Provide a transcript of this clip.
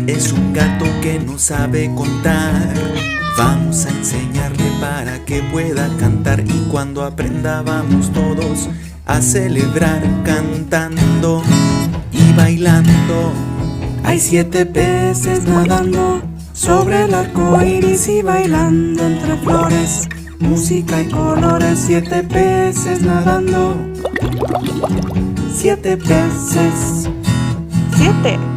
Es un gato que no sabe contar. Vamos a enseñarle para que pueda cantar. Y cuando aprenda vamos todos a celebrar cantando y bailando. Hay 7 peces nadando sobre el arco iris y bailando entre flores, música y colores. 7 peces nadando, 7 peces. 7.